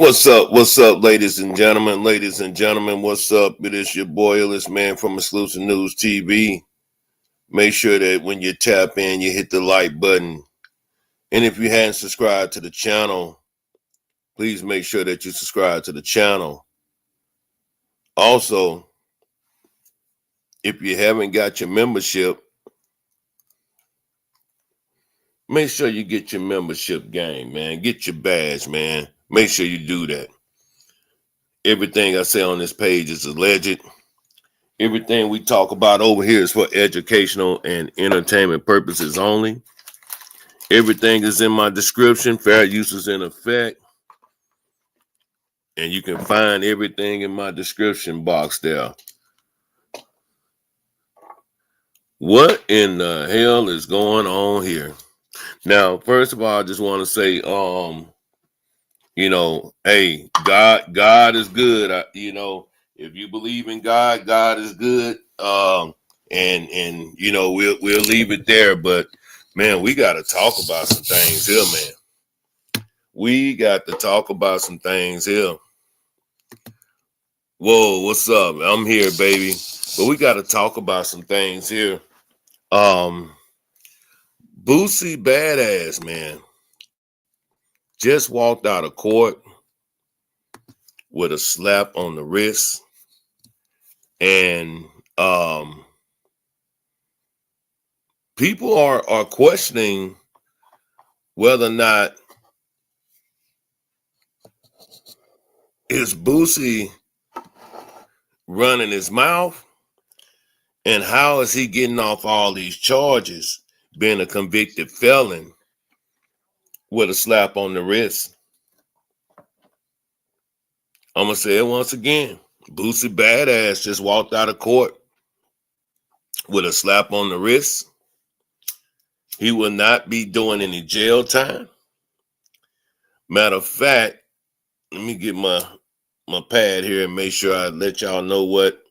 What's up, ladies and gentlemen? Ladies and gentlemen, what's up? It is your boy, Illest Man from Exclusive News TV. Make sure that when you tap in, you hit the like button. And if you hadn't subscribed to the channel, please make sure that you subscribe to the channel. Also, if you haven't got your membership, make sure you get your membership game, man. Get your badge, man. Make sure you do that. Everything I say on this page is alleged. Everything we talk about over here is for educational and entertainment purposes only. Everything is in my description. Fair use is in effect. And you can find everything in my description box there. What in the hell is going on here? Now, first of all, I just want to say, hey, God is good. If you believe in God, God is good. And we'll leave it there. But man, we got to talk about some things here, man. We got to talk about some things here. Whoa, what's up? I'm here, baby. But we got to talk about some things here. Boosie Badass, man, just walked out of court with a slap on the wrist. And people are questioning whether or not is Boosie running his mouth, and how is he getting off all these charges, being a convicted felon with a slap on the wrist. I'm going to say it once again. Boosie Badass just walked out of court with a slap on the wrist. He will not be doing any jail time. Matter of fact, let me get my pad here and make sure I let y'all know what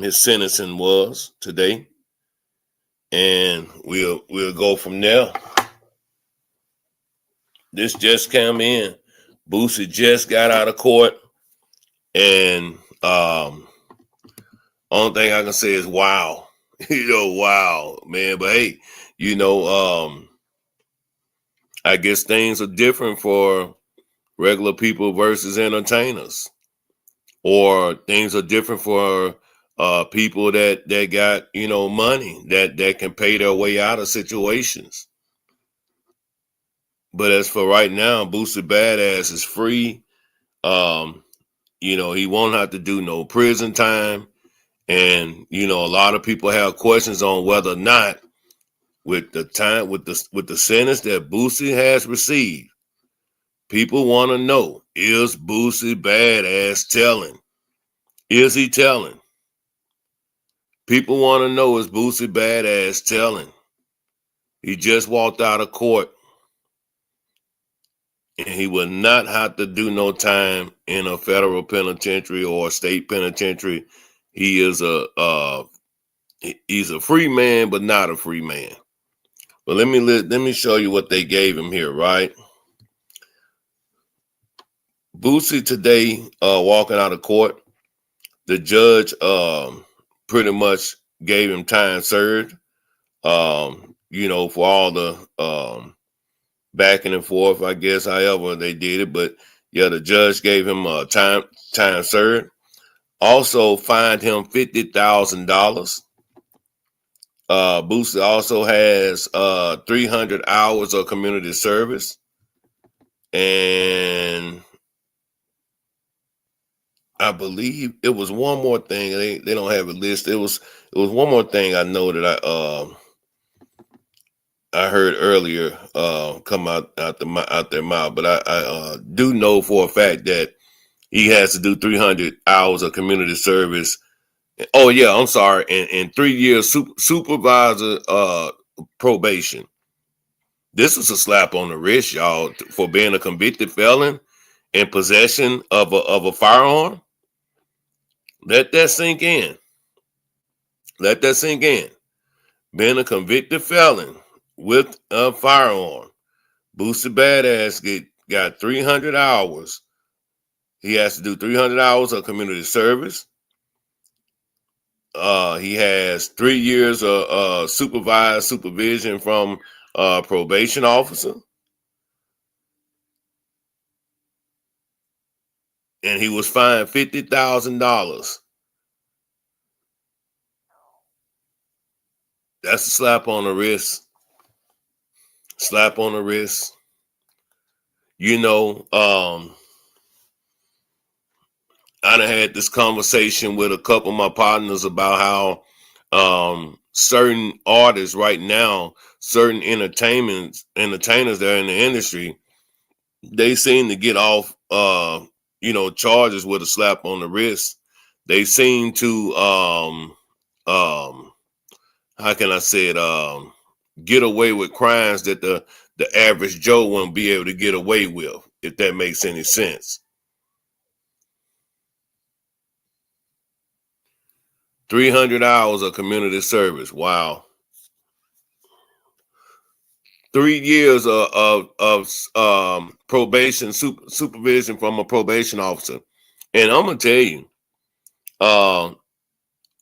his sentencing was today. And we'll go from there. This just came in. Boosie just got out of court. And only thing I can say is wow. Wow, man. But hey, I guess things are different for regular people versus entertainers. Or things are different for people that got, money that can pay their way out of situations. But as for right now, Boosie Badass is free. He won't have to do no prison time. And, a lot of people have questions on whether or not with the sentence that Boosie has received, people want to know, is Boosie Badass telling? Is he telling? People want to know, is Boosie Badass telling? He just walked out of court. And he will not have to do no time in a federal penitentiary or a state penitentiary. He is he's a free man, but not a free man. But let me show you what they gave him here, right? Boosie today, walking out of court, the judge pretty much gave him time served. For all the backing and forth, I guess, however they did it. But yeah, the judge gave him time served. Also fined him $50,000. Boosie also has 300 hours of community service. And I believe it was one more thing. They don't have a list. It was one more thing I know that I heard earlier come out their mouth, but I do know for a fact that he has to do 300 hours of community service. Oh yeah, I'm sorry, and 3 years supervisor probation. This is a slap on the wrist, y'all, for being a convicted felon in possession of a firearm. Let that sink in. Let that sink in. Being a convicted felon with a firearm, Boosie Badass got 300 hours. He has to do 300 hours of community service. He has 3 years of supervised supervision from probation officer. And he was fined $50,000. That's a slap on the wrist. Slap on the wrist. You know, I done had this conversation with a couple of my partners about how certain artists right now, certain entertainers that are in the industry, they seem to get off charges with a slap on the wrist. They seem to how can I say it, get away with crimes that the average Joe won't be able to get away with, if that makes any sense. 300 hours of community service. Wow. 3 years of probation supervision from a probation officer. And I'm gonna tell you,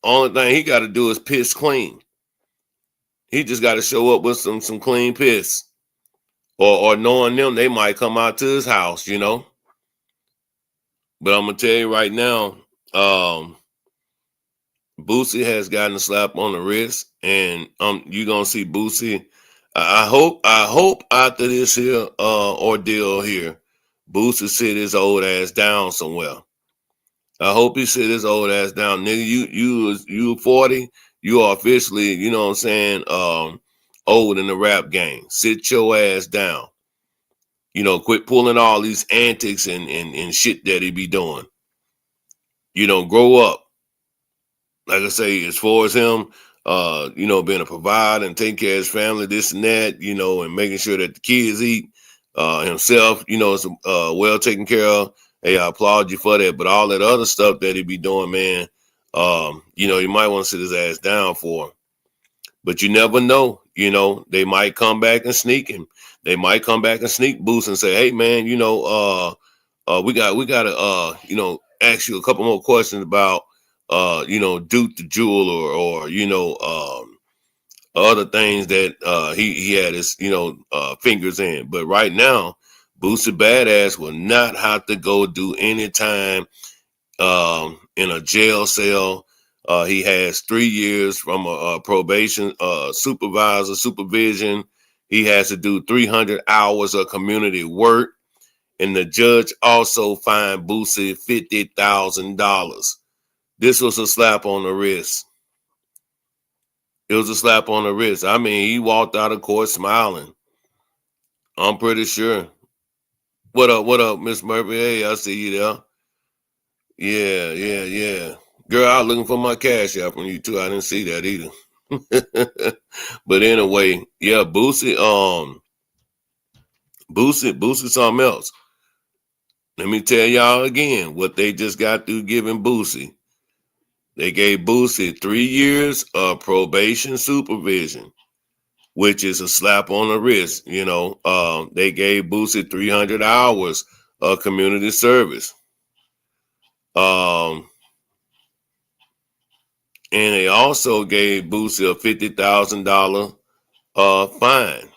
only thing he got to do is piss clean. He just got to show up with some clean piss, or knowing them, they might come out to his house, you know. But I'm gonna tell you right now, Boosie has gotten a slap on the wrist, and you're gonna see Boosie. I hope after this here ordeal here, Boosie sit his old ass down somewhere. I hope he sit his old ass down, nigga. You 40, you are officially, you know what I'm saying, old in the rap game. Sit your ass down. You know, quit pulling all these antics and shit that he be doing. You know, grow up. Like I say, as far as him, being a provider and taking care of his family, this and that, you know, and making sure that the kids eat, himself, you know, is well taken care of. Hey, I applaud you for that. But all that other stuff that he be doing, man, you might want to sit his ass down for. But you never know. You know, they might come back and sneak him. They might come back and sneak Boost and say, hey, man, we got to, ask you a couple more questions about, Duke the Jewel or other things that he had his, fingers in. But right now, Boosie Badass will not have to go do any time in a jail cell. He has 3 years from a probation supervision. He has to do 300 hours of community work. And the judge also fined Boosie $50,000. This was a slap on the wrist. It was a slap on the wrist. I mean, he walked out of court smiling. I'm pretty sure. What up, Miss Murphy? Hey, I see you there. Yeah. Girl, I was looking for my cash app from you too. I didn't see that either. But anyway, yeah, Boosie something else. Let me tell y'all again what they just got through giving Boosie. They gave Boosie 3 years of probation supervision, which is a slap on the wrist. You know, they gave Boosie 300 hours of community service. And they also gave Boosie a $50,000 fine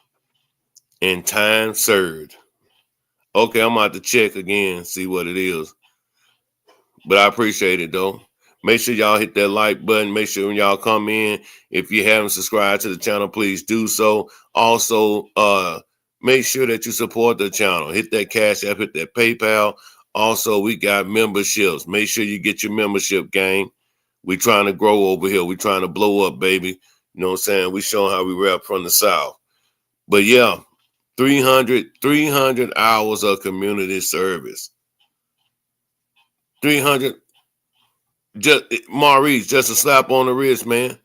and time served. Okay, I'm about to check again, see what it is. But I appreciate it though. Make sure y'all hit that like button. Make sure when y'all come in, if you haven't subscribed to the channel, please do so. Also, make sure that you support the channel. Hit that Cash App, hit that PayPal. Also, we got memberships. Make sure you get your membership, gang. We trying to grow over here. We trying to blow up, baby. You know what I'm saying? We showing how we rap from the South. But yeah, 300 hours of community service. 300, Maurice, just a slap on the wrist, man.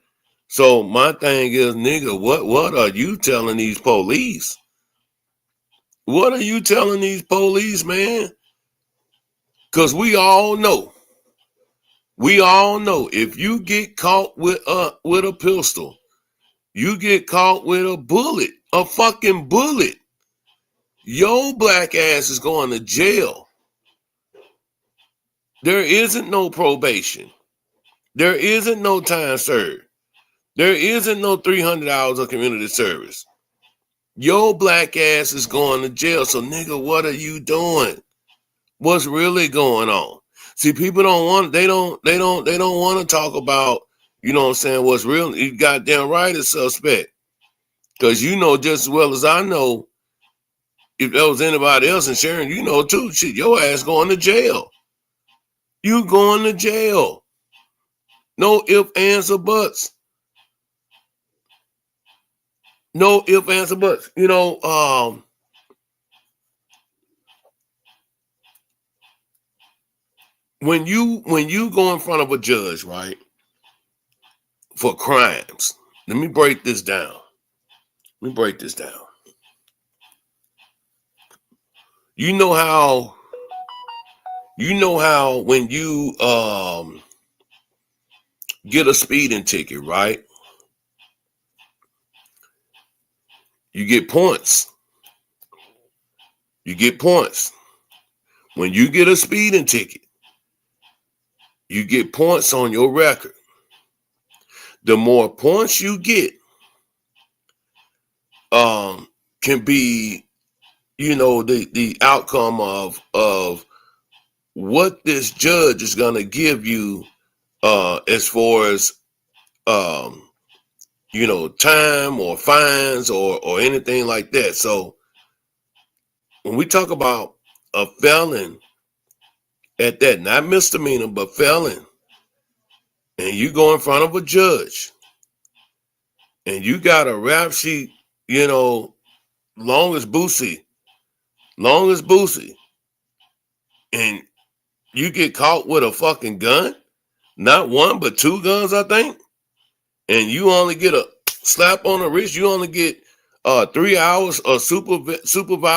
So my thing is, nigga, what are you telling these police? What are you telling these police, man? Because we all know if you get caught with a pistol, you get caught with a bullet, a fucking bullet, Your black ass is going to jail. There isn't no probation. There isn't no time served. There isn't no 300 hours of community service. Your black ass is going to jail. So, nigga, what are you doing? What's really going on? See, people don't want, they don't want to talk about, you know what I'm saying, what's real. You goddamn right it's suspect. Because you know just as well as I know, if there was anybody else, and Sharon, you know too, shit, your ass going to jail. You going to jail. No ifs, ands, or buts. No ifs, ands, or buts. You know, when you go in front of a judge, right, for crimes, let me break this down. You know how when you get a speeding ticket, right? You get points. When you get a speeding ticket, you get points on your record. The more points you get, can be, you know, the outcome of what this judge is gonna give you, as far as you know, time or fines or anything like that. So when we talk about a felon at that, not misdemeanor, but felon, and you go in front of a judge and you got a rap sheet, you know, long as Boosie, and you get caught with a fucking gun, not one, but two guns, I think, and you only get a slap on the wrist, you only get 3 hours of supervision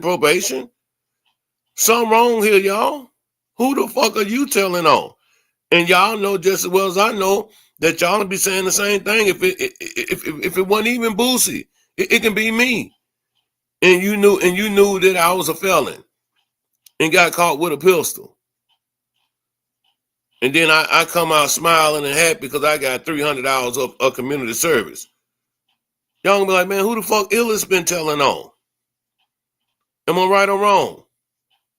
probation. Something wrong here, y'all. Who the fuck are you telling on? And y'all know just as well as I know that y'all will be saying the same thing. If it wasn't even Boosie, it can be me. And you knew that I was a felon and got caught with a pistol. And then I come out smiling and happy because I got 300 hours of community service. Y'all gonna be like, man, who the fuck Illis been telling on? Am I right or wrong?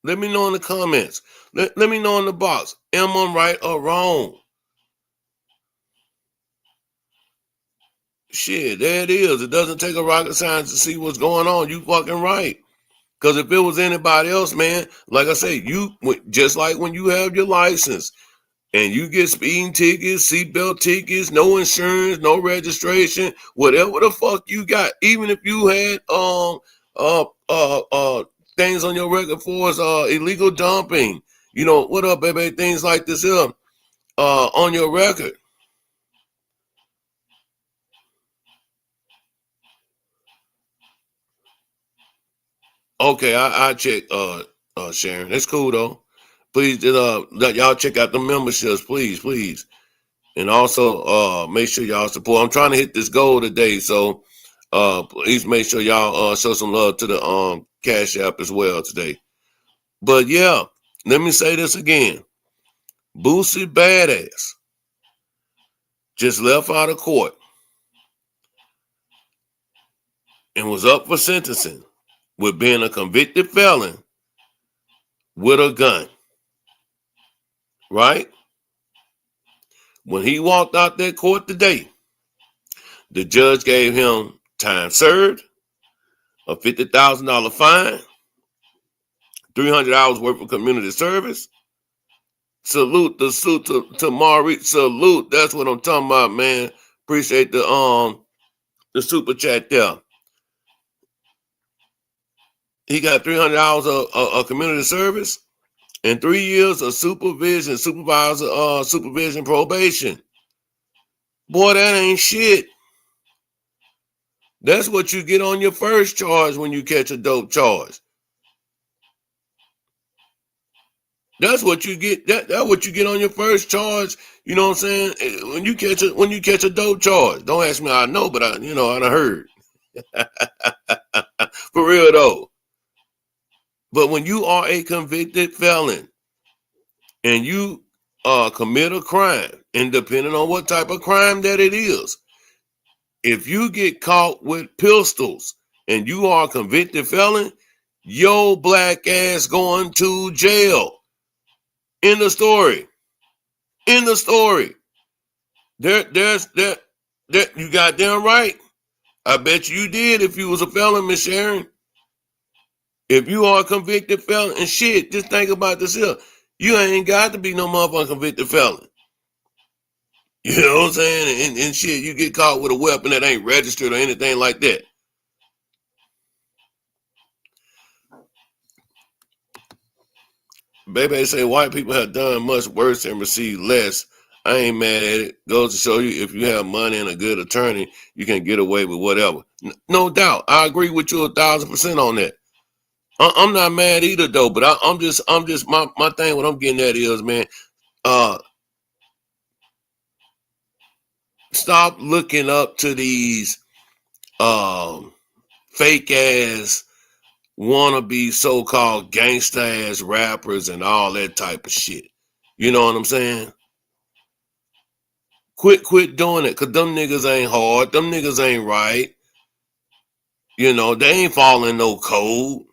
Let me know in the comments. Let me know in the box. Am I right or wrong? Shit, there it is. It doesn't take a rocket science to see what's going on. You fucking right. Because if it was anybody else, man, like I say, you just like when you have your license and you get speeding tickets, seatbelt tickets, no insurance, no registration, whatever the fuck you got, even if you had things on your record for illegal dumping, you know, what up, baby, things like this here on your record. Okay, I check Sharon. That's cool though. Please y'all check out the memberships, please. And also make sure y'all support. I'm trying to hit this goal today, so please make sure y'all show some love to the Cash App as well today. But yeah, let me say this again. Boosie Badass just left out of court and was up for sentencing with being a convicted felon with a gun. Right? When he walked out that court today, the judge gave him time served, a $50,000 fine, 300 hours worth of community service. Salute to Maury. Salute. That's what I'm talking about, man. Appreciate the super chat there. He got 300 hours of community service and 3 years of supervision probation. Boy, that ain't shit. That's what you get on your first charge when you catch a dope charge. That's what you get. That's what you get on your first charge. You know what I'm saying? When you catch a dope charge. Don't ask me how I know, but I done heard. For real though. But when you are a convicted felon and you commit a crime, and depending on what type of crime that it is, if you get caught with pistols and you are a convicted felon, your black ass going to jail. In the story. In the story. There's you got damn right. I bet you did if you was a felon, Miss Sharon. If you are a convicted felon, and shit, just think about this here. You ain't got to be no motherfucking convicted felon. You know what I'm saying? And shit, you get caught with a weapon that ain't registered or anything like that. Baby say white people have done much worse and received less. I ain't mad at it. Goes to show you if you have money and a good attorney, you can get away with whatever. No doubt. I agree with you 1,000% on that. I'm not mad either though, but I'm just my thing. What I'm getting at is, man, stop looking up to these fake ass wannabe so-called gangsta ass rappers and all that type of shit. You know what I'm saying? Quit doing it, cause them niggas ain't hard. Them niggas ain't right. You know, they ain't following no code.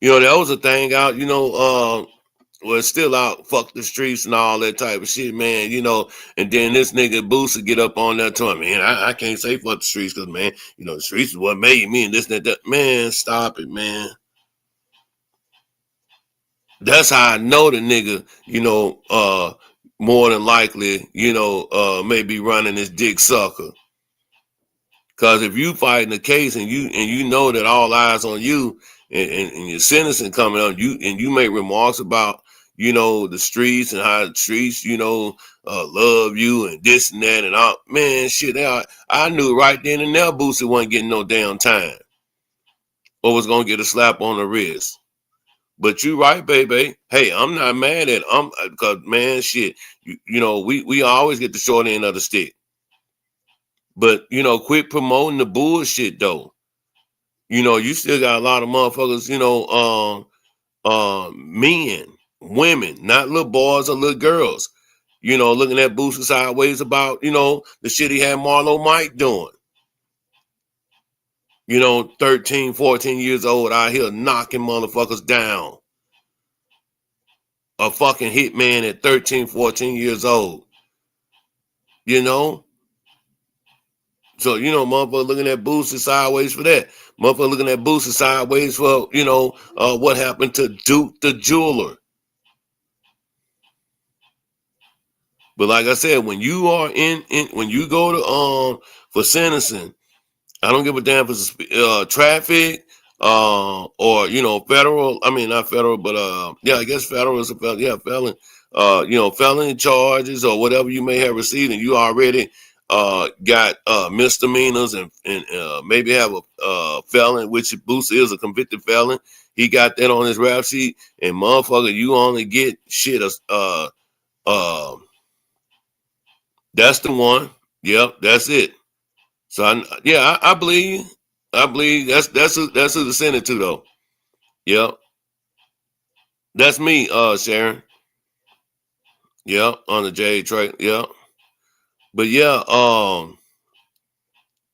You know, that was a thing out, well, it's still out, fuck the streets and all that type of shit, man, you know, and then this nigga Boosie get up on that to him, man, I can't say fuck the streets because, man, you know, the streets is what made me and this and that. Man, stop it, man. That's how I know the nigga, you know, more than likely, you know, maybe running his dick sucker. Cause if you fighting the case and you know that all eyes on you and your sentencing coming up, you make remarks about, you know, the streets and how the streets, you know, love you and this and that and all, man, shit. I knew right then and there Boosie wasn't getting no damn time, or was gonna get a slap on the wrist. But you right, baby. Hey, I'm not mad at because man, shit, you know, we always get the short end of the stick. But you know, quit promoting the bullshit though. You know, you still got a lot of motherfuckers, you know, men, women, not little boys or little girls, you know, looking at Boosie sideways about, you know, the shit he had Marlo Mike doing. You know, 13, 14 years old out here knocking motherfuckers down. A fucking hitman at 13, 14 years old. You know? So, you know, motherfucker looking at Boosie sideways for that. Motherfucker looking at Boosie sideways for, you know, what happened to Duke the Jeweler. But like I said, when you are when you go to for sentencing, I don't give a damn if it's traffic or you know federal. I mean not federal, but yeah, I guess federal is a felon. Yeah, felon. You know, felony charges or whatever you may have received, and you already got misdemeanors and maybe have a felon, which Boosie is a convicted felon. He got that on his rap sheet, and motherfucker, you only get shit. That's the one. Yep, that's it. So I believe you. I believe that's who to send it to though. Yep. That's me, Sharon. Yep, on the J track. Yep. But yeah,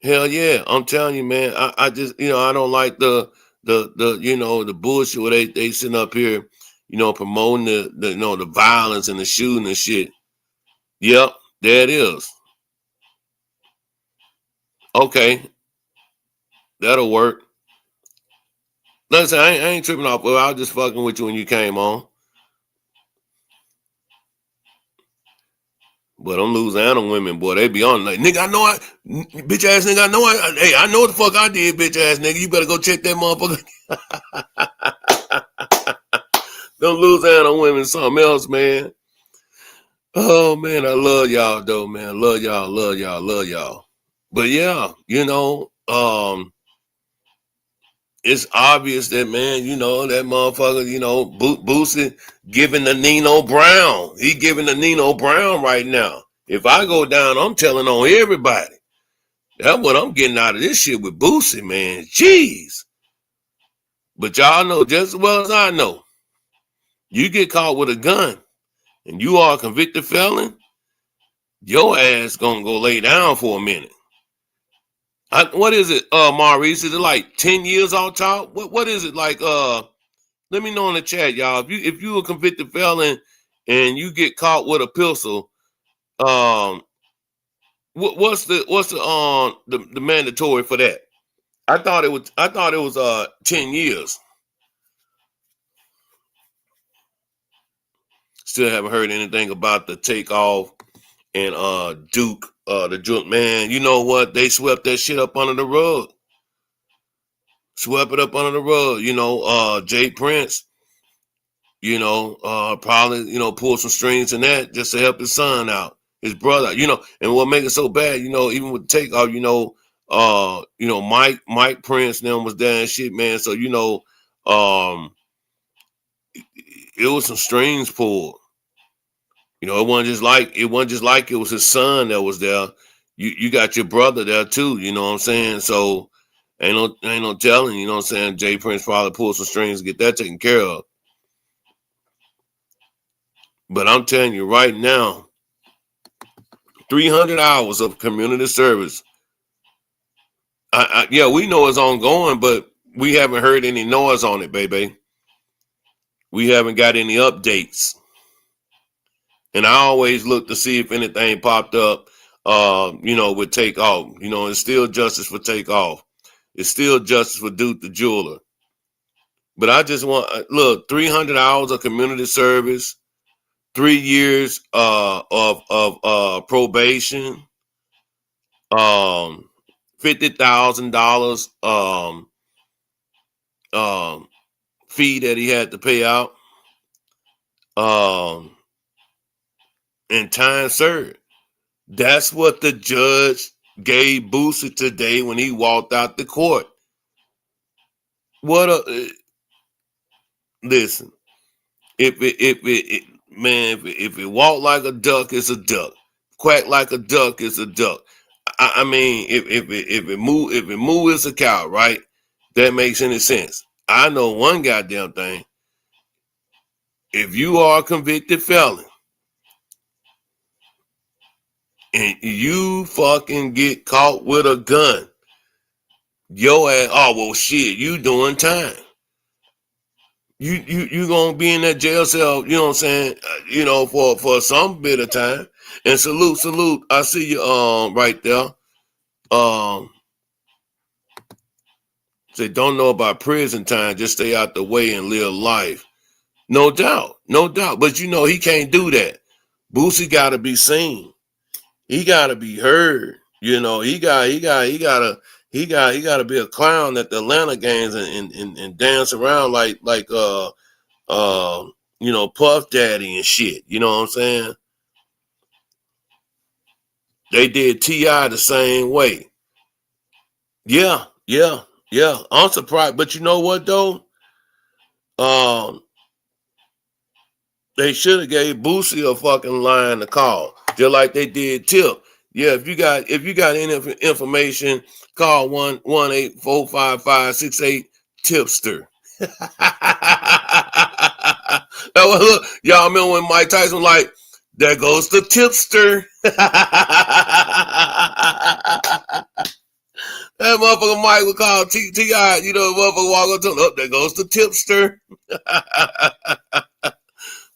hell yeah. I'm telling you, man, I just you know, I don't like the you know the bullshit where they sitting up here, you know, promoting the you know the violence and the shooting and shit. Yep, there it is. Okay, that'll work. Listen, I ain't tripping off. Well, I was just fucking with you when you came on. But them Louisiana women, boy, they be on like, nigga, I know bitch ass nigga, hey, I know what the fuck I did, bitch ass nigga. You better go check that motherfucker. Them Louisiana women, something else, man. Oh man, I love y'all though, man. Love y'all, love y'all, love y'all. But yeah, you know, it's obvious that man, you know, that motherfucker, you know, Boosie giving the Nino Brown. He giving the Nino Brown right now. If I go down, I'm telling on everybody. That's what I'm getting out of this shit with Boosie, man. Jeez. But y'all know just as well as I know, you get caught with a gun and you are a convicted felon, your ass gonna go lay down for a minute. What is it, Maurice? Is it like 10 years off top? What is it like? Let me know in the chat, y'all. If you a convicted felon and you get caught with a pistol, um, what's the mandatory for that? I thought it was 10 years. Still haven't heard anything about the takeoff and Duke, the Duke man. You know what? They swept that shit up under the rug. Swept it up under the rug. Jay Prince, probably, pull some strings in that just to help his son out, his brother, and what make it so bad, even with takeoff, Mike Prince them was there and shit, man. So, it was some strings pulled. It wasn't just like it was his son that was there. You got your brother there too, you know what I'm saying? So ain't no telling, you know what I'm saying? Jay Prince probably pulled some strings to get that taken care of. But I'm telling you right now, 300 hours of community service. Yeah, we know it's ongoing, but we haven't heard any noise on it, baby. We haven't got any updates. And I always look to see if anything popped up, with Takeoff. It's still justice for Takeoff. It's still justice for Duke the Jeweler. But I just want, 300 hours of community service, 3 years of probation, $50,000 fee that he had to pay out, and time served. That's what the judge gave Boosie today when he walked out the court. Listen, if it walk like a duck, it's a duck. Quack like a duck, it's a duck. I mean, if it move it's a cow, right? That makes any sense. I know one goddamn thing. If you are a convicted felon and you fucking get caught with a gun, your ass, oh well shit, you doing time. You gonna be in that jail cell, you know what I'm saying, for some bit of time. And salute. I see you right there. Say don't know about prison time, just stay out the way and live life. No doubt. But he can't do that. Boosie gotta be seen. He gotta be heard. He gotta be a clown at the Atlanta games and dance around like Puff Daddy and shit. You know what I'm saying? They did T.I. the same way. Yeah. I'm surprised, but you know what though? They should have gave Boosie a fucking line to call, just like they did Tip. Yeah, if you got any information, call 1-845-568 tipster. Y'all remember when Mike Tyson was like, there goes the tipster. That motherfucker Mike would call T.I. Motherfucker walk up to him, there goes the tipster.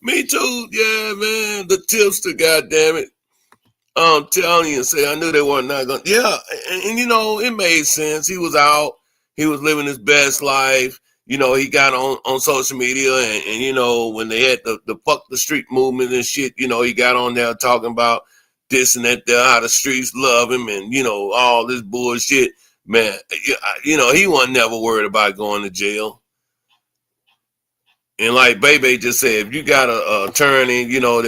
Me too, yeah, man. The tipster, goddammit. I'm telling you, I knew they were not going to. Yeah, and it made sense. He was out. He was living his best life. He got on social media and when they had the fuck the street movement and shit, he got on there talking about this and that, how the streets love him and, all this bullshit. Man, he wasn't never worried about going to jail. And like Bebe just said, if you got an attorney,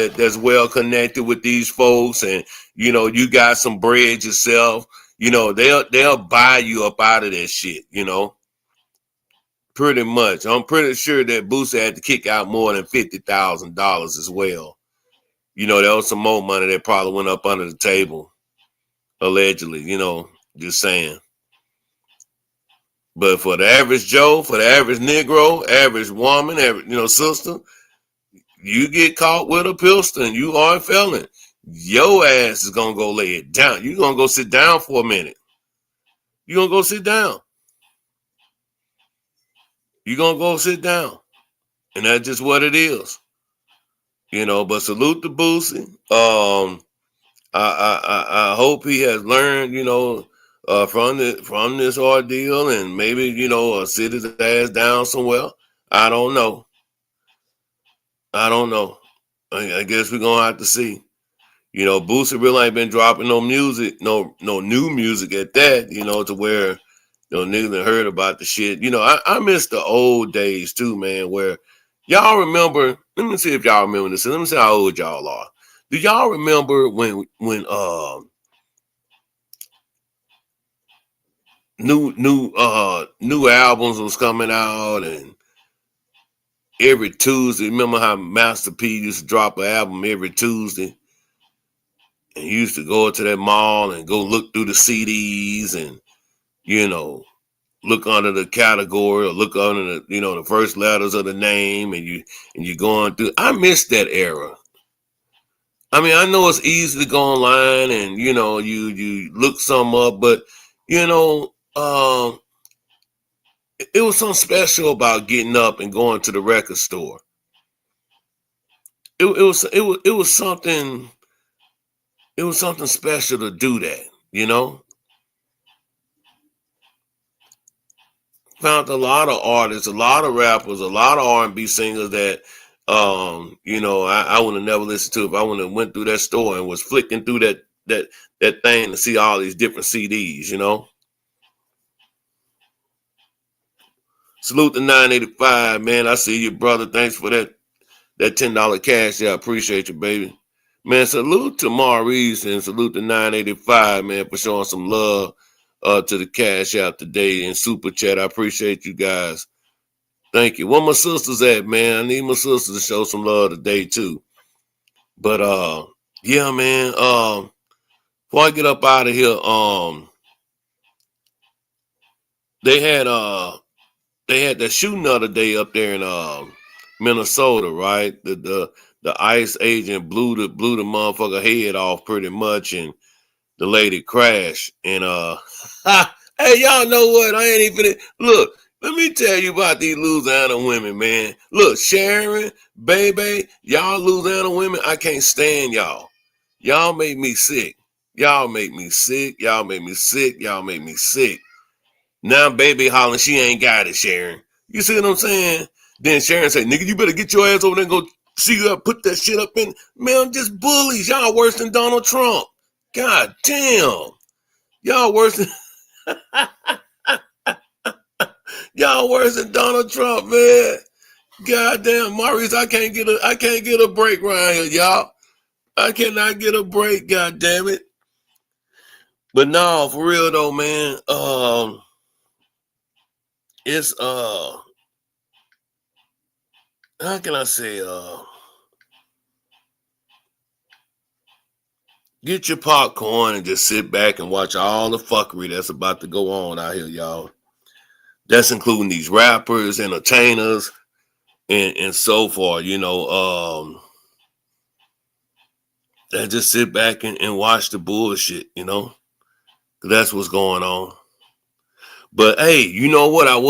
that's well connected with these folks and, you got some bread yourself, they'll buy you up out of that shit, Pretty much. I'm pretty sure that Boosie had to kick out more than $50,000 as well. There was some more money that probably went up under the table, allegedly, just saying. But for the average Joe, for the average Negro, average woman, average, sister, you get caught with a pistol and you are a felon, your ass is gonna go lay it down. You're gonna go sit down for a minute. You're gonna go sit down. You're gonna go sit down. And that's just what it is. But salute to Boosie. I hope he has learned, from this ordeal, and maybe sit his ass down somewhere. I don't know. I guess we're gonna have to see. Boosie really ain't been dropping no music, no new music at that. To where niggas done heard about the shit. I miss the old days too, man. Where y'all remember? Let me see if y'all remember this. Let me see how old y'all are. Do y'all remember when new albums was coming out, and every Tuesday? Remember how Master P used to drop an album every Tuesday, and you used to go to that mall and go look through the CDs and look under the category or look under the first letters of the name, and you going through. I miss that era. I mean, I know it's easy to go online and you look some up, but it was something special about getting up and going to the record store. It was something. It was something special to do that. Found a lot of artists, a lot of rappers, a lot of R&B singers that I would have never listened to if I would have went through that store and was flicking through that thing to see all these different CDs. Salute to 985, man. I see you, brother. Thanks for that $10 cash. Yeah, I appreciate you, baby. Man, salute to Maurice and salute to 985, man, for showing some love to the cash out today in Super Chat. I appreciate you guys. Thank you. Where my sisters at, man? I need my sisters to show some love today too. But yeah, man. Before I get up out of here, they had that shooting the other day up there in Minnesota, right? The ICE agent blew the motherfucker head off pretty much, and the lady crashed. And hey, y'all know what? I ain't even look. Let me tell you about these Louisiana women, man. Look, Sharon, baby, y'all Louisiana women, I can't stand y'all. Y'all make me sick. Y'all make me sick. Y'all make me sick. Y'all make me sick. Now baby hollering, she ain't got it, Sharon. You see what I'm saying? Then Sharon say, nigga, you better get your ass over there and go see her, put that shit up in. Man, I'm just bullies. Y'all worse than Donald Trump. God damn. Y'all worse than y'all worse than Donald Trump, man. God damn, Maurice, I can't get a break right here, y'all. I cannot get a break, god damn it. But no, for real though, man. It's how can I say get your popcorn and just sit back and watch all the fuckery that's about to go on out here, y'all. That's including these rappers, entertainers, and so forth, and just sit back and watch the bullshit, that's what's going on. But hey, you know what? I'm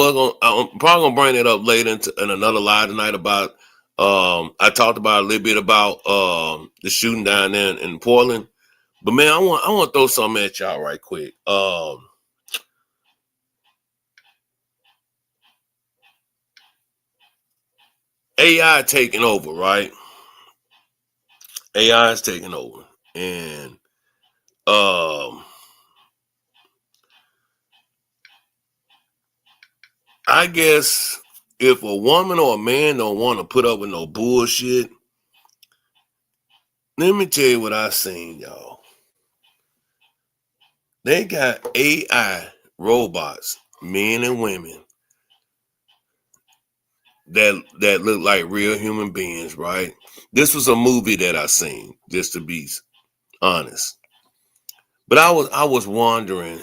probably gonna bring it up later in another live tonight about. I talked about a little bit about the shooting down there in Portland, but man, I want to throw something at y'all right quick. AI taking over, right? AI is taking over, and I guess if a woman or a man don't want to put up with no bullshit, let me tell you what I seen, y'all. They got AI robots, men and women, that look like real human beings, right? This was a movie that I seen, just to be honest. But I was wondering,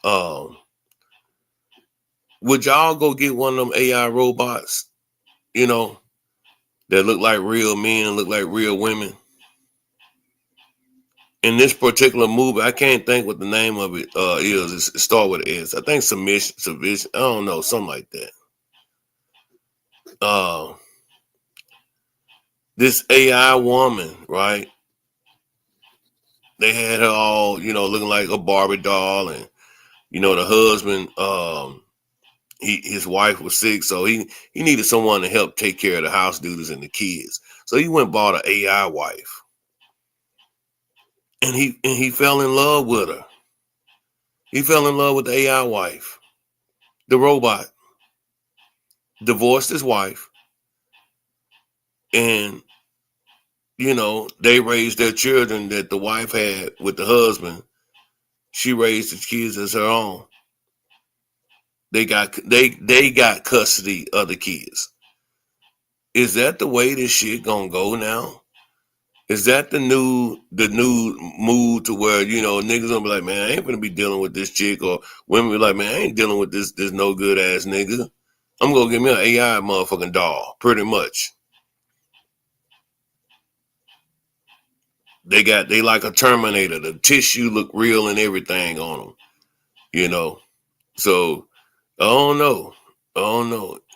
um, Would y'all go get one of them AI robots, you know, that look like real men and look like real women? In this particular movie, I can't think what the name of it is. It start with an S. I think submission. I don't know, something like that. This AI woman, right? They had her all, looking like a Barbie doll, and the husband, his wife was sick, so he needed someone to help take care of the house duties and the kids. So he went and bought an AI wife, and he fell in love with her. He fell in love with the AI wife, the robot. Divorced his wife, and they raised their children that the wife had with the husband. She raised the kids as her own. They got custody of the kids. Is that the way this shit gonna go now? Is that the new mood to where niggas gonna be like, man, I ain't gonna be dealing with this chick, or women be like, man, I ain't dealing with this no good ass nigga. I'm gonna get me an AI motherfucking doll, pretty much. They like a Terminator. The tissue look real and everything on them, So I don't know.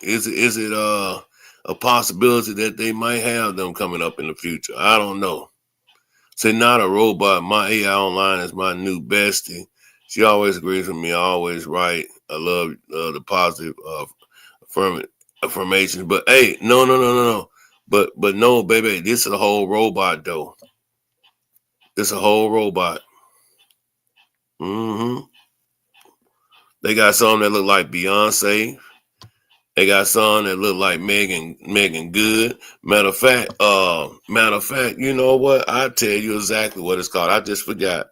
Is it a possibility that they might have them coming up in the future? I don't know. Say not a robot. My AI online is my new bestie. She always agrees with me. Always right. I love the positive affirmations. But hey, no. But no, baby, this is a whole robot though. It's a whole robot. Mm-hmm. They got some that look like Beyonce. They got some that look like Megan Good. Matter of fact, you know what? I'll tell you exactly what it's called. I just forgot.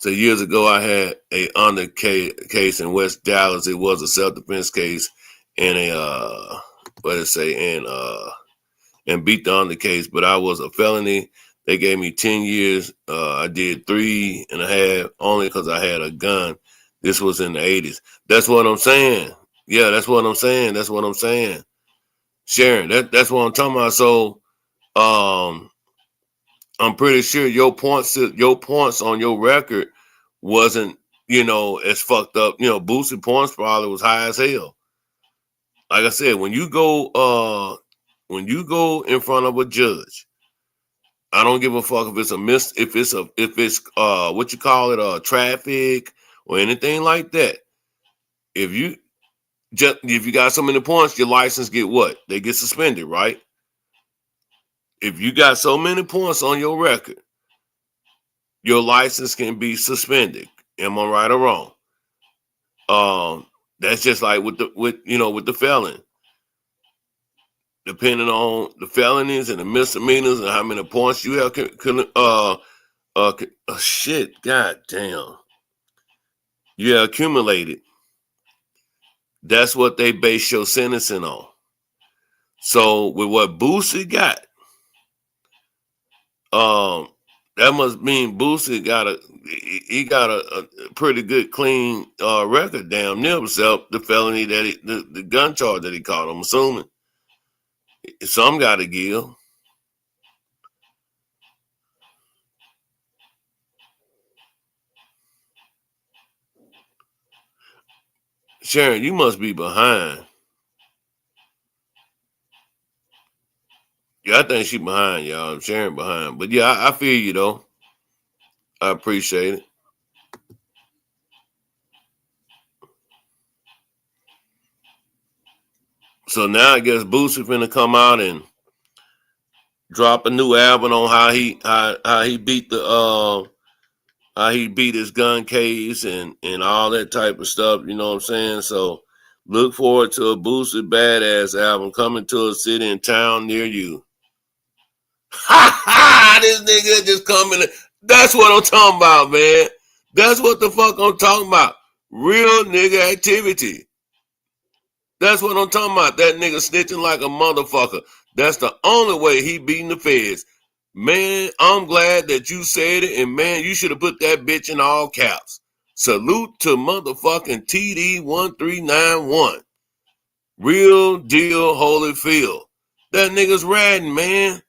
So years ago, I had a under case in West Dallas. It was a self-defense case, and and beat the under case. But I was a felony. They gave me 10 years. I did 3.5 only because I had a gun. This was in the 80s. That's what I'm saying. Yeah, that's what I'm saying. Sharon, that's what I'm talking about. So, I'm pretty sure your points on your record wasn't, as fucked up. Boosted points probably was high as hell. Like I said, when you go in front of a judge, I don't give a fuck if it's what you call it, traffic or anything like that. If you got so many points, your license get what? They get suspended, right? If you got so many points on your record, your license can be suspended. Am I right or wrong? That's just like with the felon. Depending on the felonies and the misdemeanors and how many points you have, shit, goddamn, you have accumulated. That's what they base your sentencing on. So with what Boosie got, that must mean Boosie got a pretty good clean record, damn near himself. The felony that the gun charge that he caught, I'm assuming some got to give. Sharon, you must be behind. Yeah, I think she behind, y'all. Sharon behind. But yeah, I feel you though. I appreciate it. So now I guess Boosie finna come out and drop a new album on how he beat his gun case and all that type of stuff. You know what I'm saying? So look forward to a Boosie Badass album coming to a city and town near you. Ha ha! This nigga just coming. That's what I'm talking about, man. That's what the fuck I'm talking about. Real nigga activity. That's what I'm talking about. That nigga snitching like a motherfucker. That's the only way he beating the feds. Man, I'm glad that you said it, and man, you should have put that bitch in all caps. Salute to motherfucking TD1391. Real deal Holyfield. That nigga's ratting, man.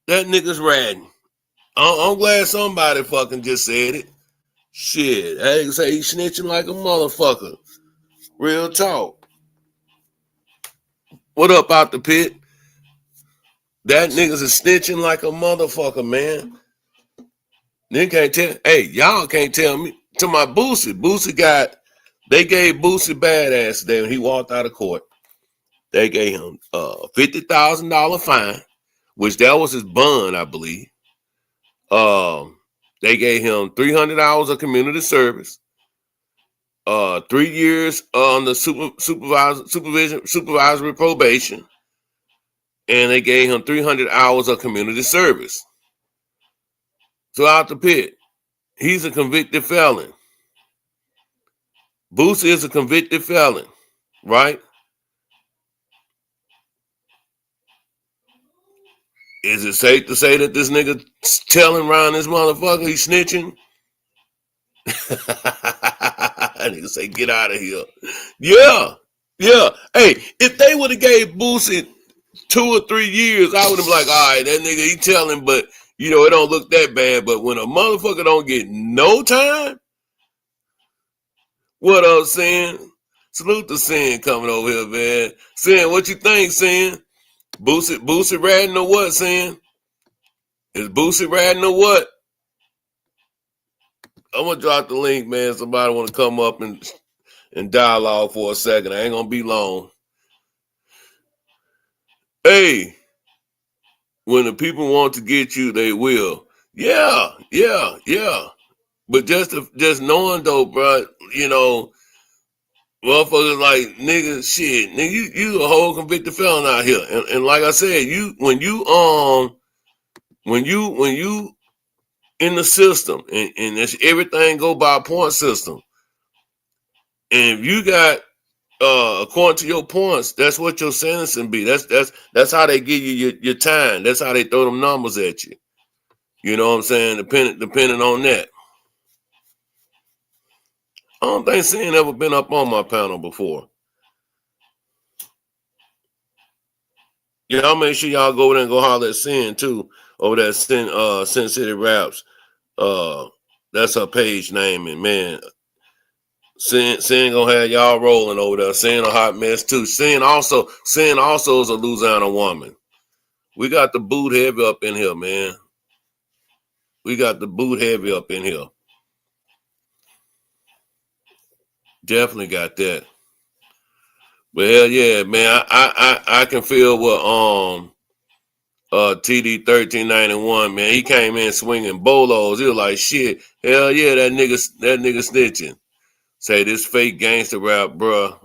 That nigga's ratting. I'm glad somebody fucking just said it. Shit. I ain't say he snitching like a motherfucker. Real talk. What up out the pit? That nigga's a snitching like a motherfucker, man. Nigga can't tell. Hey, y'all can't tell me. To my Boosie. They gave Boosie badass today when he walked out of court. They gave him a $50,000 fine, which that was his bond, I believe. They gave him 300 hours of community service, 3 years on the supervisory probation, and they gave him 300 hours of community service. So out the pit, he's a convicted felon. Boosie is a convicted felon, right? Is it safe to say that this nigga telling around this motherfucker he's snitching? Nigga say, get out of here. Yeah. Hey, if they would have gave Boosie 2 or 3 years, I would have been like, all right, that nigga, he telling, but, it don't look that bad. But when a motherfucker don't get no time, what up, Sin? Salute to Sin coming over here, man. Sin, what you think, Sin? Boosie ratting or what, Sin? Is Boosie ratting or what? I'm gonna drop the link, man. Somebody want to come up and dialogue for a second. I ain't gonna be long. Hey, when the people want to get you, they will. Yeah. But just knowing though, bro, motherfuckers like nigga, shit, nigga, you a whole convicted felon out here, and like I said, when you in the system, and it's everything go by a point system, and if you got according to your points, that's what your sentencing be. That's how they give you your time. That's how they throw them numbers at you. You know what I'm saying? Depending on that. I don't think Sin ever been up on my panel before. Yeah, I'll make sure y'all go over there and go holler at Sin too. Over there, Sin City Raps. That's her page name, and man, Sin gonna have y'all rolling over there. Sin a hot mess too. Sin also is a Louisiana woman. We got the boot heavy up in here, man. Definitely got that. But hell yeah, man, I can feel what TD 1391, man. He came in swinging bolos. He was like, shit, hell yeah, that nigga snitching. Say this fake gangster rap, bruh.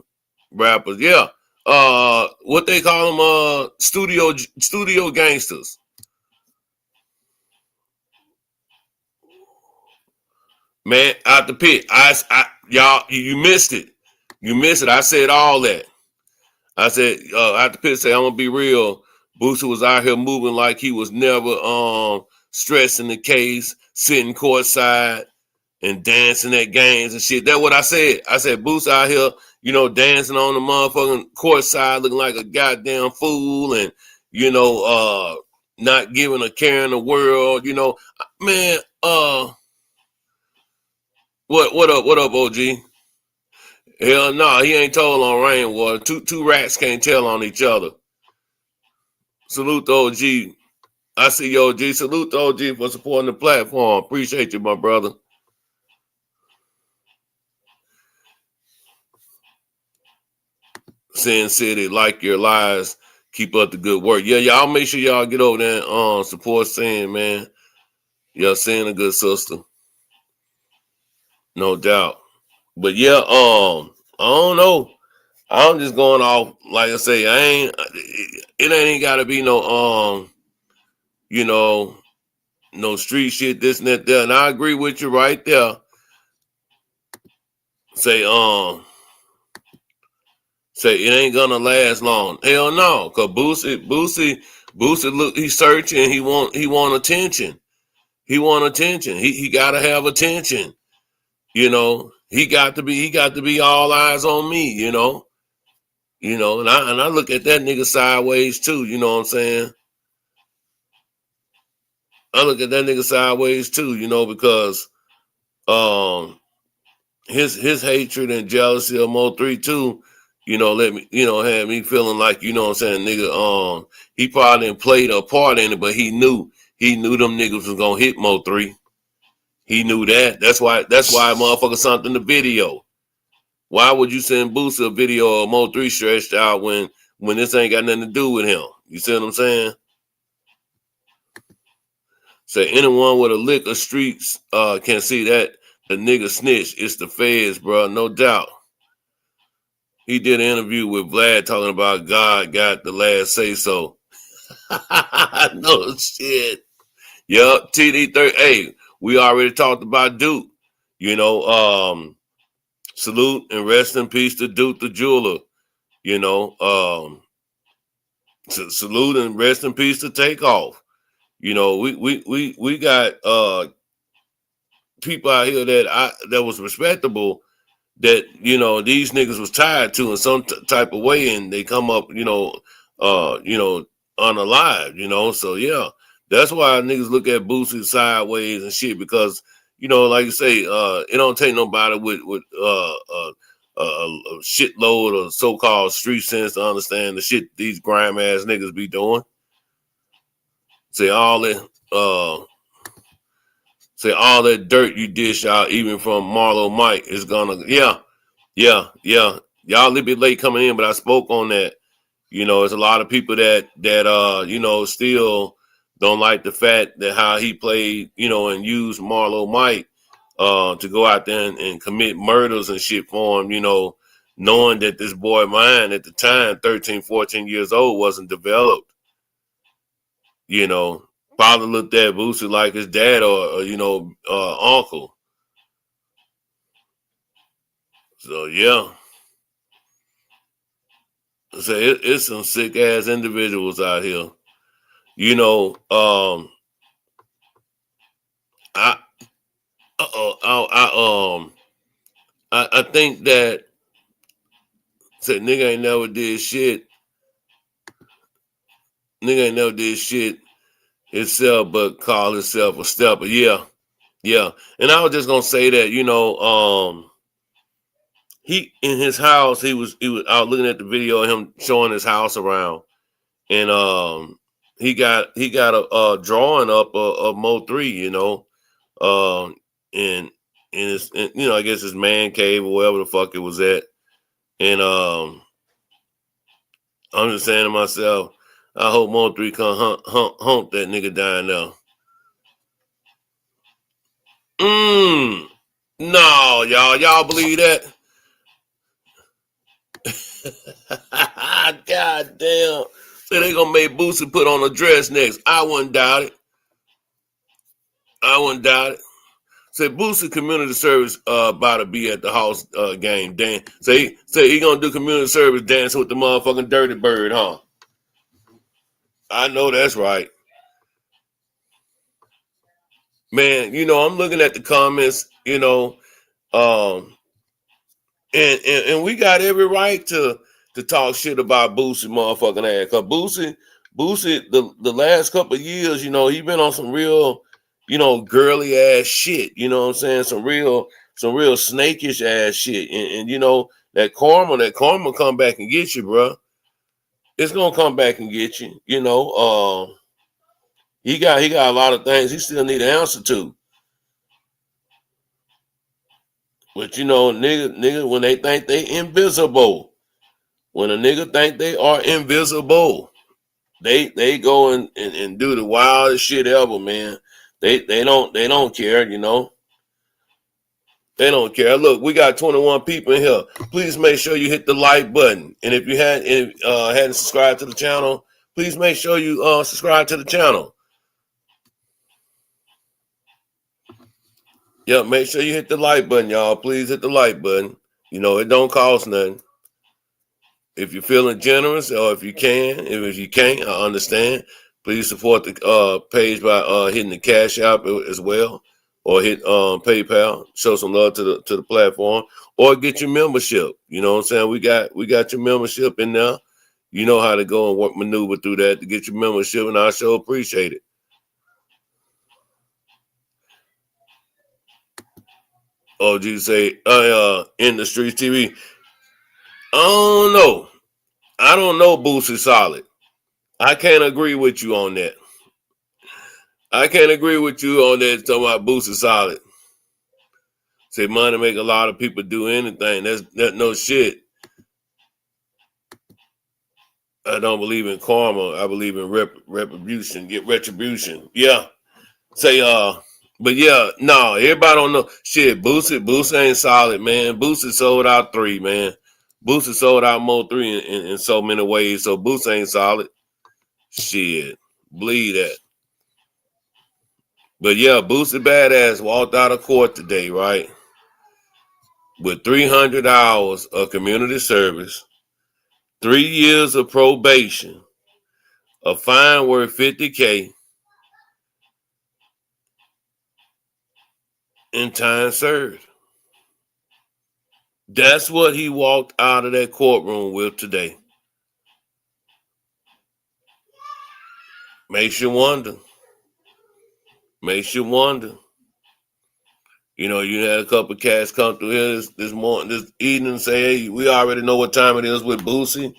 Rappers, yeah. What they call them, studio gangsters. Man, out the pit. Y'all, you missed it. I said all that. I said, out the pit, say, I'm gonna be real. Boosie was out here moving like he was never stressing the case, sitting courtside and dancing at games and shit. That's what I said. I said, Boosie out here, dancing on the motherfucking courtside, looking like a goddamn fool, and not giving a care in the world. Man. What up, OG? Hell no, he ain't told on Rainwater. Two rats can't tell on each other. Salute to OG. I see you, OG. Salute to OG for supporting the platform. Appreciate you, my brother. Sin City, like your lies. Keep up the good work. Yeah, y'all make sure y'all get over there and support Sin, man. Yeah, Sin a good sister. No doubt. But yeah, I don't know. I'm just going off, like I say, it ain't gotta be no no street shit, this and that there. And I agree with you right there. Say it ain't gonna last long. Hell no, cause Boosie look, he's searching, he want attention. He gotta have attention. You know, he got to be all eyes on me, you know. You know, and I look at that nigga sideways too, you know what I'm saying? I look at that nigga sideways too, you know, because um his hatred and jealousy of Mo3 too, you know, let me, you know, had me feeling like, you know what I'm saying, nigga, he probably didn't play a part in it, but he knew them niggas was gonna hit Mo3. He knew that. That's why motherfucker sent in the video. Why would you send Boosie a video of Mo3 stretched out when this ain't got nothing to do with him? You see what I'm saying? Say anyone with a lick of streets can see that the nigga snitch. It's the feds, bro, no doubt. He did an interview with Vlad talking about God got the last say so. No shit. Yup, TD30. Hey, we already talked about Duke. You know, salute and rest in peace to Duke the Jeweler. You know, salute and rest in peace to Takeoff. You know, we got people out here that was respectable, that, you know, these niggas was tied to in some type of way, and they come up, unalive, you know. So yeah, that's why niggas look at Boosie sideways and shit, because, you know, like you say, it don't take nobody with a shitload of so-called street sense to understand the shit these grime ass niggas be doing. Say all that dirt you dish out, even from Marlo Mike, is gonna, yeah. Y'all a little bit late coming in, but I spoke on that. You know, there's a lot of people that you know, still don't like the fact that how he played, you know, and used Marlo Mike to go out there and commit murders and shit for him, you know, knowing that this boy mine at the time, 13, 14 years old, wasn't developed. You know, probably looked at Boosie like his dad or you know, uncle. So yeah. So it's some sick ass individuals out here. You know, I, I think that said nigga ain't never did shit. Nigga ain't never did shit himself, but call himself a stepper. Yeah, yeah. And I was just gonna say that, you know, he in his house, he was. I was looking at the video of him showing his house around, and he got a drawing up of Mo3, you know, um, and it's, and, you know, I guess his man cave or wherever the fuck it was at, and I'm just saying to myself, I hope Mo3 come hump that nigga down there. No, y'all believe that? God damn. So they gonna make Boosie put on a dress next. I wouldn't doubt it. Say Boosie community service about to be at the house game. Dan say he gonna do community service dancing with the motherfucking Dirty Bird, huh? I know that's right. Man, you know, I'm looking at the comments, you know, um, and we got every right to talk shit about Boosie motherfucking ass. Cause Boosie, the last couple of years, you know, he been on some real, you know, girly ass shit. You know what I'm saying? Some real snakish ass shit. And you know, that karma come back and get you, bro. It's gonna come back and get you. You know, he got a lot of things he still need an answer to. But you know, nigga, when they think they invisible, when a nigga think they are invisible, they go and do the wildest shit ever, man. They don't care, you know. They don't care. Look, we got 21 people in here. Please make sure you hit the like button. And if you hadn't subscribed to the channel, please make sure you subscribe to the channel. Yep, make sure you hit the like button, y'all. Please hit the like button. You know, it don't cost nothing. If you're feeling generous, or if you can't, I understand. Please support the page by hitting the cash app as well. or hit PayPal, show some love to the platform, or get your membership. You know what I'm saying? We got your membership in there. You know how to go and work maneuver through that to get your membership, and I sure appreciate it. Oh, did you say in the streets TV? I don't know. I don't know Boosie solid. I can't agree with you on that. I can't agree with you on that talking about Boosie solid. Say money make a lot of people do anything. That's no shit. I don't believe in karma. I believe in retribution. Get retribution. Yeah. Say but yeah, no, everybody don't know. Shit, Boosie ain't solid, man. Boosie sold out 3, man. Boosie sold out more 3 in so many ways. So Boosie ain't solid. Shit. Believe that. But yeah, Boosie Badass walked out of court today, right? With 300 hours of community service, 3 years of probation, a fine worth 50K, and time served. That's what he walked out of that courtroom with today. Makes you wonder. Makes you wonder. You know, you had a couple of cats come through here this morning, this evening, and say, "Hey, we already know what time it is with Boosie."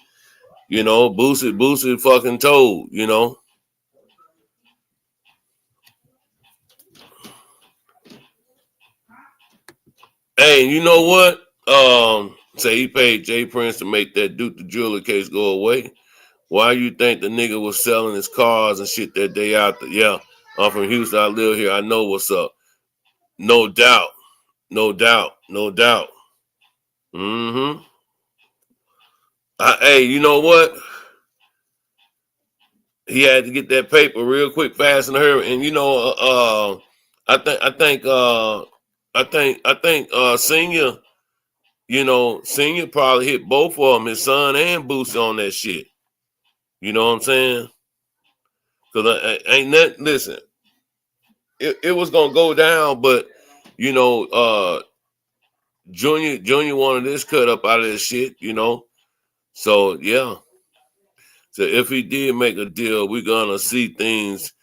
You know, Boosie fucking told. You know, hey, you know what? Say he paid Jay Prince to make that Duke the Jeweler case go away. Why you think the nigga was selling his cars and shit that day out there? Yeah, I'm from Houston. I live here. I know what's up. No doubt. No doubt. No doubt. Mm-hmm. Hey, you know what? He had to get that paper real quick, fast, and hurry. And you know, I think Senior, you know, Senior probably hit both of them, his son and Boosie, on that shit. You know what I'm saying? Because ain't that listen, it was gonna go down, but you know, Junior wanted this cut up out of this shit. You know, so yeah. So if he did make a deal, we're gonna see things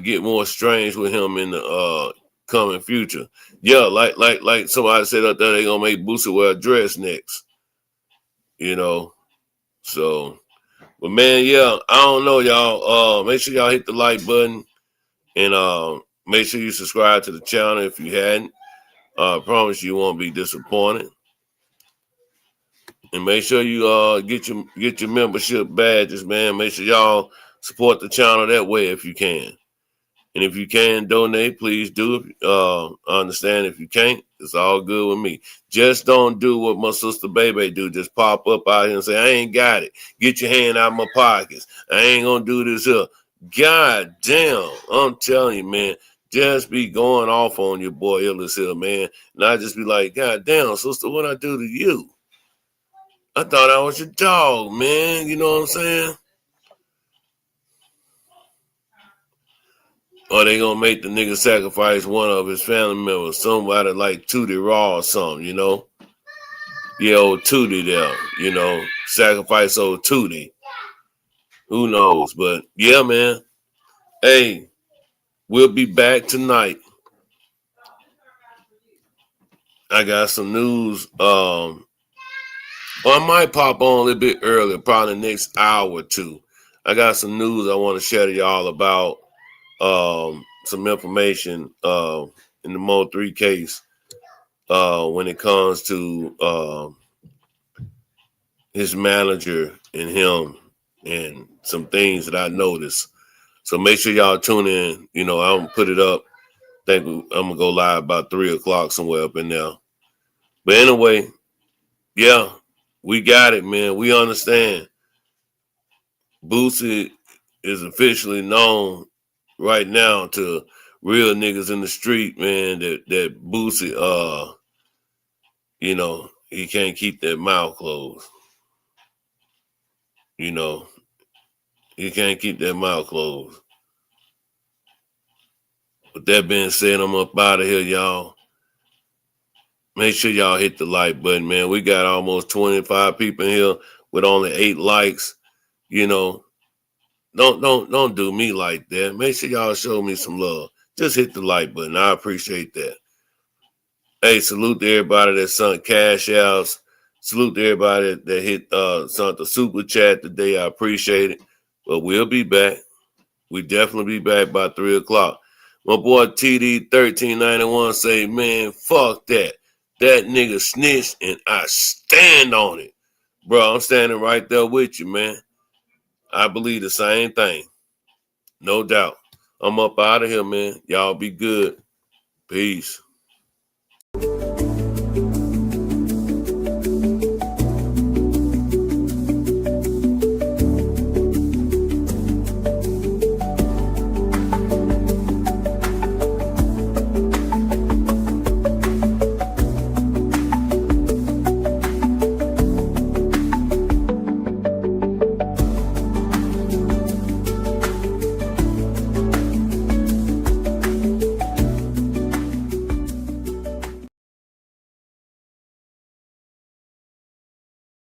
get more strange with him in the coming future. Yeah, like somebody said up there, they gonna make Boosie wear a dress next. You know, so but man, yeah, I don't know, y'all. Make sure y'all hit the like button and make sure you subscribe to the channel if you hadn't. I promise you won't be disappointed. And make sure you get your membership badges, man. Make sure y'all support the channel that way if you can. And if you can donate, please do. I understand if you can't, it's all good with me. Just don't do what my sister Baby do. Just pop up out here and say, I ain't got it. Get your hand out of my pockets. I ain't gonna do this here. God damn, I'm telling you, man. Just be going off on your boy Illis here, man. And I just be like, God damn, sister, what I do to you? I thought I was your dog, man. You know what I'm saying? Or they gonna make the nigga sacrifice one of his family members, somebody like Tootie Raw or something, you know? Yeah, old Tootie there, you know, sacrifice old Tootie. Who knows? But yeah, man. Hey, we'll be back tonight. I got some news. I might pop on a little bit earlier, probably next hour or two. I got some news I want to share to y'all about some information in the Mo 3 case when it comes to his manager and him and some things that I noticed. So make sure y'all tune in. You know, I'm gonna put it up. Think I'm gonna go live about 3:00 somewhere up in there. But anyway, yeah, we got it, man. We understand. Boosie is officially known right now to real niggas in the street, man. That Boosie, you know, he can't keep that mouth closed. You know, he can't keep that mouth closed. With that being said, I'm up out of here, y'all. Make sure y'all hit the like button, man. We got almost 25 people in here with only 8 likes. You know, don't do me like that. Make sure y'all show me some love. Just hit the like button. I appreciate that. Hey, salute to everybody that sent cash outs. Salute to everybody that hit sent the super chat today. I appreciate it. But we'll be back. We definitely be back by 3 o'clock. My boy TD 1391 say, man, fuck that. That nigga snitched and I stand on it. Bro, I'm standing right there with you, man. I believe the same thing. No doubt. I'm up out of here, man. Y'all be good. Peace.